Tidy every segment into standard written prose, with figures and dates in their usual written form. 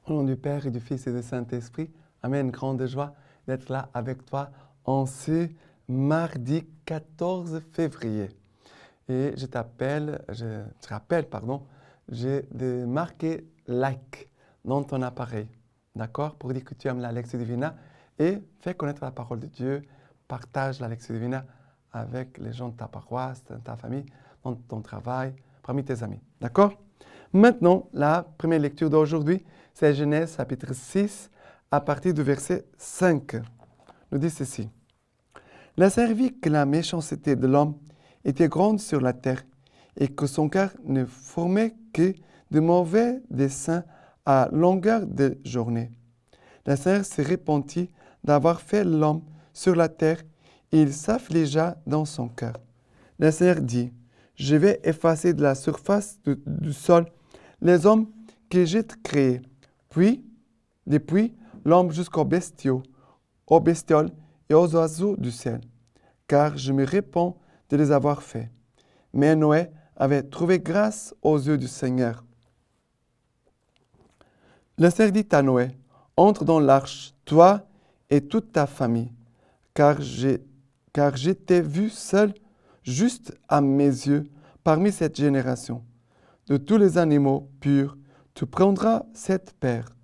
Au nom du Père et du Fils et du Saint-Esprit, Amen. Grande joie d'être là avec toi en ce mardi 14 février. Et je te rappelle, de marquer like dans ton appareil, d'accord? Pour dire que tu aimes la Lectio Divina et fais connaître la parole de Dieu. Partage la Lectio Divina avec les gens de ta paroisse, de ta famille, dans ton travail, parmi tes amis, d'accord? Maintenant, la première lecture d'aujourd'hui, c'est Genèse chapitre 6, à partir du verset 5. Nous dit ceci. La Seigneur vit que la méchanceté de l'homme était grande sur la terre et que son cœur ne formait que de mauvais desseins à longueur de journée. La Seigneur se repentit d'avoir fait l'homme sur la terre et il s'affligea dans son cœur. Le Seigneur dit, je vais effacer de la surface du sol les hommes que j'ai créés, puis, depuis l'homme jusqu'aux bestiaux, aux bestioles et aux oiseaux du ciel, car je me répands de les avoir faits. Mais Noé avait trouvé grâce aux yeux du Seigneur. Le Seigneur dit à Noé, entre dans l'arche, toi et toute ta famille, car je t'ai vu seul, juste à mes yeux, parmi cette génération. De tous les animaux purs, tu prendras 7 paires,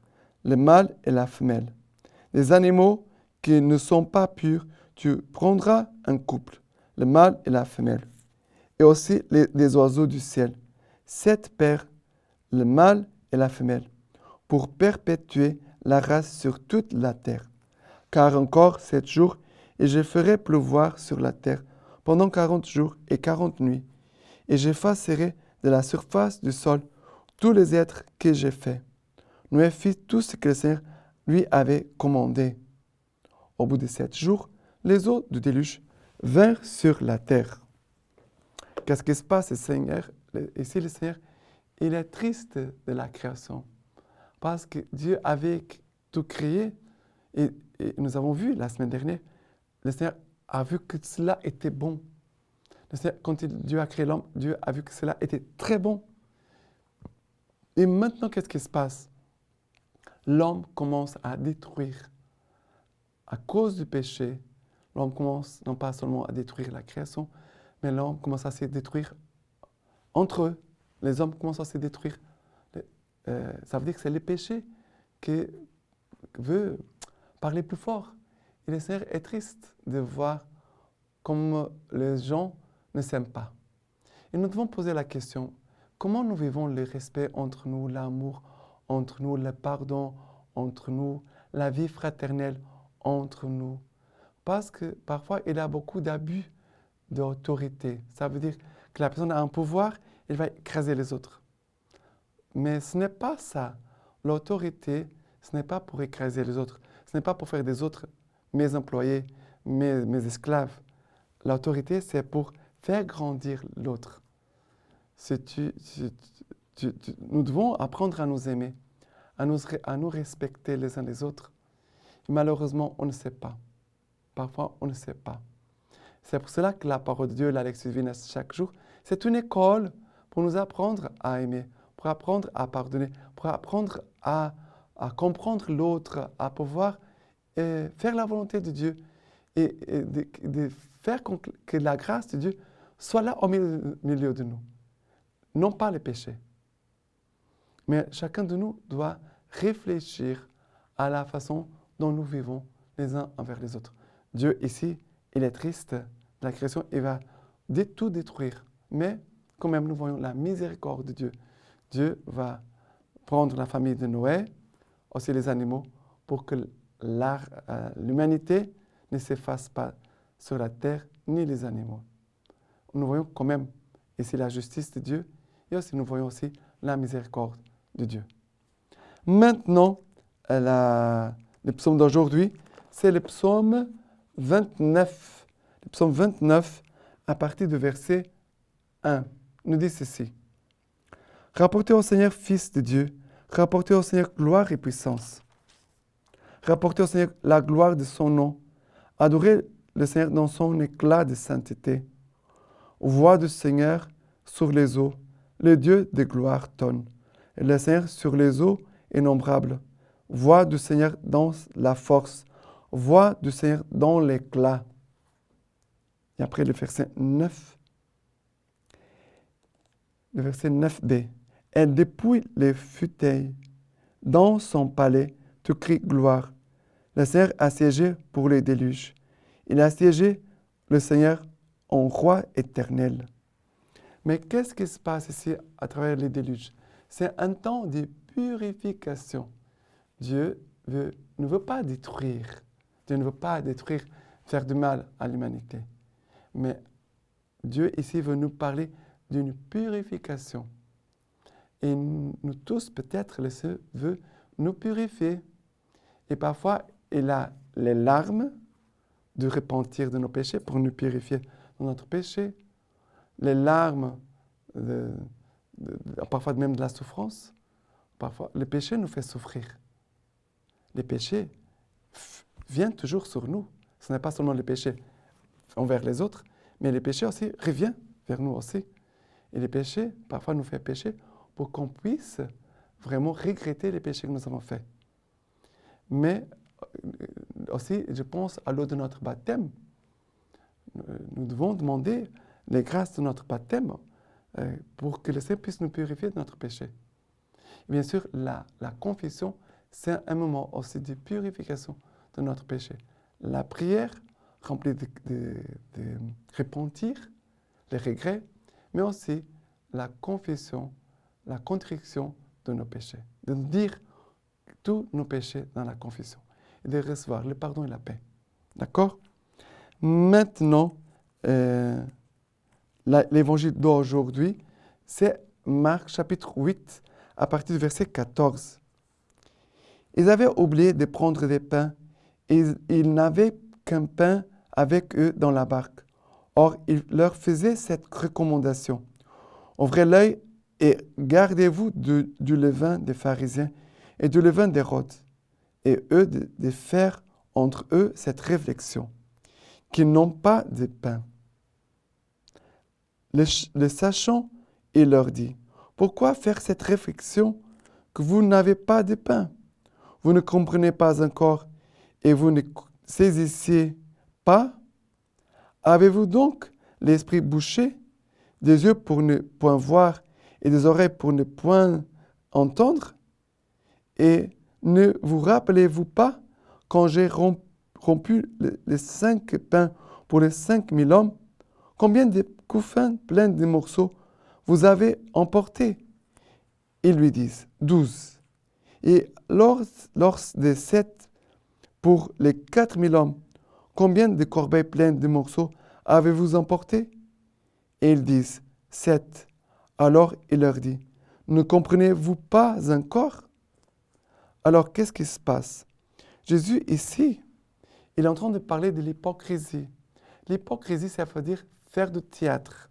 le mâle et la femelle. Les animaux qui ne sont pas purs, tu prendras un couple, le mâle et la femelle. Et aussi les oiseaux du ciel, 7 paires, le mâle et la femelle, pour perpétuer la race sur toute la terre. Car encore 7 jours, et je ferai pleuvoir sur la terre pendant 40 jours et 40 nuits, et j'effacerai de la surface du sol tous les êtres que j'ai faits. Noé fit tout ce que le Seigneur lui avait commandé. Au bout de 7 jours, les eaux du déluge vinrent sur la terre. Qu'est-ce qui se passe, Seigneur? Ici, le Seigneur, il est triste de la création. Parce que Dieu avait tout créé. Et nous avons vu la semaine dernière, le Seigneur a vu que cela était bon. Le Seigneur, quand Dieu a créé l'homme, Dieu a vu que cela était très bon. Et maintenant, qu'est-ce qui se passe? L'homme commence à détruire. À cause du péché, l'homme commence non pas seulement à détruire la création, mais l'homme commence à se détruire entre eux. Les hommes commencent à se détruire. Ça veut dire que c'est le péché qui veut parler plus fort. Et le Seigneur est triste de voir comme les gens ne s'aiment pas. Et nous devons poser la question, comment nous vivons le respect entre nous, l'amour entre nous, le pardon entre nous, la vie fraternelle entre nous? Parce que parfois, il y a beaucoup d'abus d'autorité. Ça veut dire que la personne a un pouvoir, elle va écraser les autres. Mais ce n'est pas ça. L'autorité, ce n'est pas pour écraser les autres. Ce n'est pas pour faire des autres mes employés, mes esclaves. L'autorité, c'est pour faire grandir l'autre. Nous devons apprendre à nous aimer, à nous respecter les uns les autres. Et malheureusement, on ne sait pas. Parfois, on ne sait pas. C'est pour cela que la parole de Dieu, la Lectio Divina chaque jour, c'est une école pour nous apprendre à aimer, pour apprendre à pardonner, pour apprendre à comprendre l'autre, à pouvoir faire la volonté de Dieu et de faire que la grâce de Dieu soit là au milieu de nous. Non pas le péché. Mais chacun de nous doit réfléchir à la façon dont nous vivons les uns envers les autres. Dieu ici, il est triste de la création, il va tout détruire. Mais quand même, nous voyons la miséricorde de Dieu. Dieu va prendre la famille de Noé, aussi les animaux, pour que l'humanité ne s'efface pas sur la terre, ni les animaux. Nous voyons quand même ici la justice de Dieu, et aussi nous voyons aussi la miséricorde de Dieu. Maintenant, le psaume d'aujourd'hui, c'est le psaume 29. Le psaume 29, à partir du verset 1, nous dit ceci. Rapportez au Seigneur, Fils de Dieu, rapportez au Seigneur gloire et puissance. Rapportez au Seigneur la gloire de son nom. Adorez le Seigneur dans son éclat de sainteté. Voix du Seigneur sur les eaux, le Dieu de gloire tonne. Et le Seigneur sur les eaux innombrables. voix du Seigneur dans la force, voix du Seigneur dans l'éclat. Et après le verset 9, le verset 9b. Elle dépouille les fauteuils. Dans son palais, tu cries gloire. Le Seigneur a siégé pour le déluge. Il a siégé, le Seigneur, en roi éternel. Mais qu'est-ce qui se passe ici à travers les déluges? C'est un temps de purification. Dieu ne veut pas détruire. Dieu ne veut pas détruire, faire du mal à l'humanité. Mais Dieu ici veut nous parler d'une purification. Et nous tous, peut-être, le Seigneur veut nous purifier. Et parfois, il a les larmes de repentir de nos péchés pour nous purifier de notre péché. Les larmes, parfois même de la souffrance. Parfois, le péché nous fait souffrir. Les péchés viennent toujours sur nous. Ce n'est pas seulement le péché envers les autres, mais les péchés aussi reviennent vers nous aussi. Et les péchés, parfois, nous font pécher pour qu'on puisse vraiment regretter les péchés que nous avons faits. Mais aussi, je pense à l'eau de notre baptême. Nous devons demander les grâces de notre baptême pour que le Seigneur puisse nous purifier de notre péché. Et bien sûr, la confession, c'est un moment aussi de purification de notre péché. La prière remplie de repentir, les regrets, mais aussi la confession, la contrition de nos péchés. De dire tous nos péchés dans la confession et de recevoir le pardon et la paix. D'accord? Maintenant, l'évangile d'aujourd'hui, c'est Marc chapitre 8, à partir du verset 14. Ils avaient oublié de prendre des pains et ils n'avaient qu'un pain avec eux dans la barque. Or, il leur faisait cette recommandation. Ouvrez l'œil et gardez-vous du levain des pharisiens et du levain d'Hérode. Et eux de faire entre eux cette réflexion, qu'ils n'ont pas de pain. Le sachant, il leur dit, pourquoi faire cette réflexion que vous n'avez pas de pain? Vous ne comprenez pas encore et vous ne saisissez pas? Avez-vous donc l'esprit bouché, des yeux pour ne point voir et des oreilles pour ne point entendre? Et ne vous rappelez-vous pas quand j'ai rompu les 5 pains pour les 5000 hommes? Combien de couffins pleins de morceaux vous avez emportés? Ils lui disent, 12. Et lors des 7 pour les 4000 hommes, combien de corbeilles pleines de morceaux avez-vous emportés? Et ils disent, 7. Alors il leur dit, ne comprenez-vous pas encore? Alors qu'est-ce qui se passe? Jésus ici, il est en train de parler de l'hypocrisie. L'hypocrisie, ça veut dire faire du théâtre.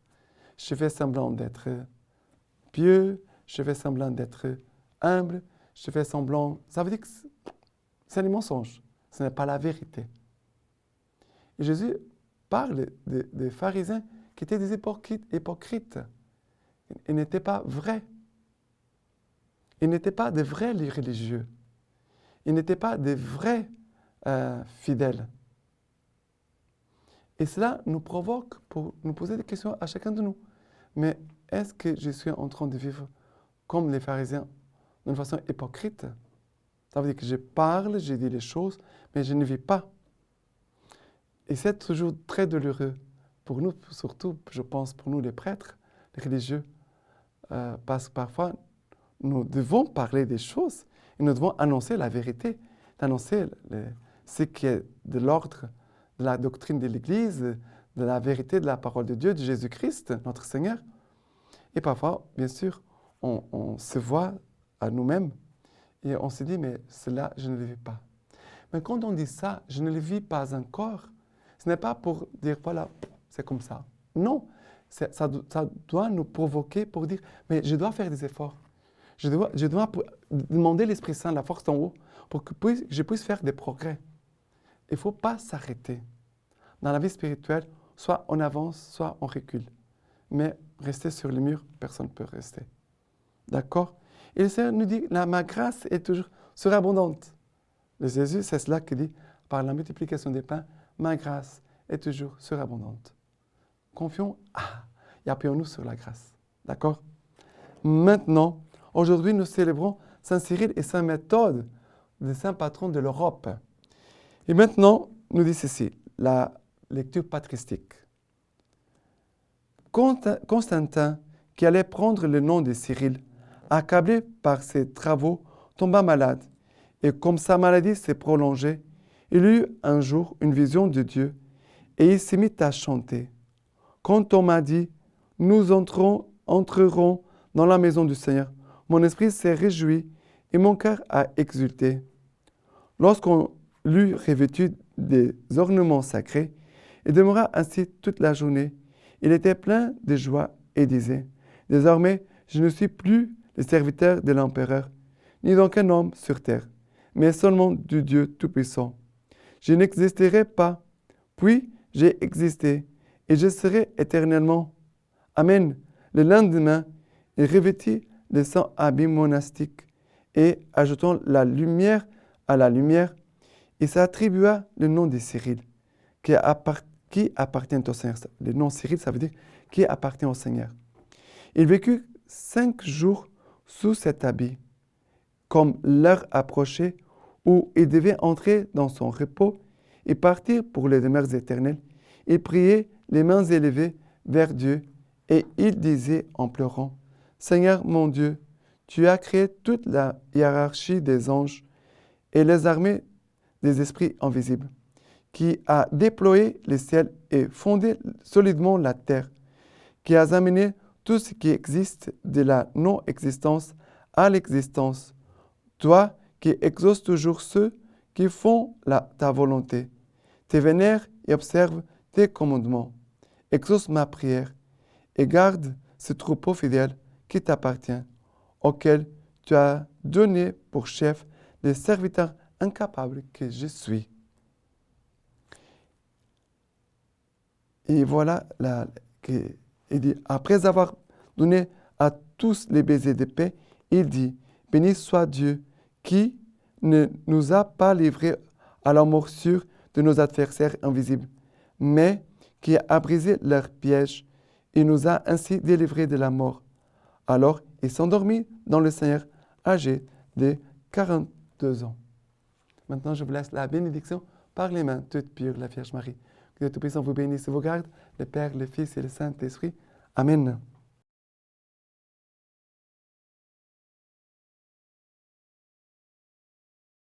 Je fais semblant d'être pieux, je fais semblant d'être humble, je fais semblant... Ça veut dire que c'est des mensonges, ce n'est pas la vérité. Et Jésus parle des pharisiens qui étaient des hypocrites. Ils n'étaient pas vrais. Ils n'étaient pas des vrais religieux. Ils n'étaient pas des vrais fidèles. Et cela nous provoque pour nous poser des questions à chacun de nous. Mais est-ce que je suis en train de vivre comme les pharisiens, d'une façon hypocrite? Ça veut dire que je parle, je dis les choses, mais je ne vis pas. Et c'est toujours très douloureux pour nous, surtout, je pense, pour nous les prêtres, les religieux, parce que parfois, nous devons parler des choses et nous devons annoncer la vérité, annoncer ce qui est de l'ordre de la doctrine de l'Église, de la vérité de la parole de Dieu, de Jésus-Christ, notre Seigneur. Et parfois, bien sûr, on se voit à nous-mêmes et on se dit, mais cela, je ne le vis pas. Mais quand on dit ça, je ne le vis pas encore, ce n'est pas pour dire, voilà, c'est comme ça. Non, ça doit nous provoquer pour dire, mais je dois faire des efforts. Je dois demander l'Esprit Saint, la force en haut, pour que je puisse faire des progrès. Il ne faut pas s'arrêter. Dans la vie spirituelle, soit on avance, soit on recule. Mais rester sur le mur, personne ne peut rester. D'accord? Et le Seigneur nous dit, ma grâce est toujours surabondante. Le Jésus, c'est cela qu'il dit, par la multiplication des pains, ma grâce est toujours surabondante. Confions, et appuyons-nous sur la grâce. D'accord? Maintenant, aujourd'hui, nous célébrons Saint Cyril et Saint Méthode, les saints patrons de l'Europe. Et maintenant, nous dit ceci, la lecture patristique. Constantin, qui allait prendre le nom de Cyril, accablé par ses travaux, tomba malade. Et comme sa maladie s'est prolongée, il eut un jour une vision de Dieu et il s'est mis à chanter. Quand on m'a dit, nous entrerons dans la maison du Seigneur, mon esprit s'est réjoui et mon cœur a exulté. Lorsqu'on l'eut revêtu des ornements sacrés, il demeura ainsi toute la journée. Il était plein de joie et disait, désormais, je ne suis plus le serviteur de l'empereur, ni d'aucun homme sur terre, mais seulement du Dieu Tout-Puissant. Je n'existerai pas, puis j'ai existé, et je serai éternellement. Amen. Le lendemain, il revêtit le sang habit monastique, et ajoutant la lumière à la lumière, il s'attribua le nom de Cyril, qui appartient au Seigneur. Le nom Cyril, ça veut dire qui appartient au Seigneur. Il vécut 5 jours sous cet habit, comme l'heure approchait où il devait entrer dans son repos et partir pour les demeures éternelles. Il priait les mains élevées vers Dieu et il disait en pleurant, « Seigneur mon Dieu, tu as créé toute la hiérarchie des anges et les armées des esprits invisibles, qui a déployé les ciels et fondé solidement la terre, qui a amené tout ce qui existe de la non-existence à l'existence. Toi qui exauces toujours ceux qui font ta volonté, te vénères et observes tes commandements. Exauce ma prière et garde ce troupeau fidèle qui t'appartient, auquel tu as donné pour chef les serviteurs incapables que je suis. » Et voilà, il dit, après avoir donné à tous les baisers de paix, il dit, béni soit Dieu qui ne nous a pas livrés à la morsure de nos adversaires invisibles, mais qui a brisé leurs pièges et nous a ainsi délivrés de la mort. Alors il s'endormit dans le Seigneur, âgé de 42 ans. Maintenant, je vous laisse la bénédiction par les mains toutes pures, la Vierge Marie. Que Dieu Tout-Puissant vous bénisse et vous garde, le Père, le Fils et le Saint-Esprit. Amen.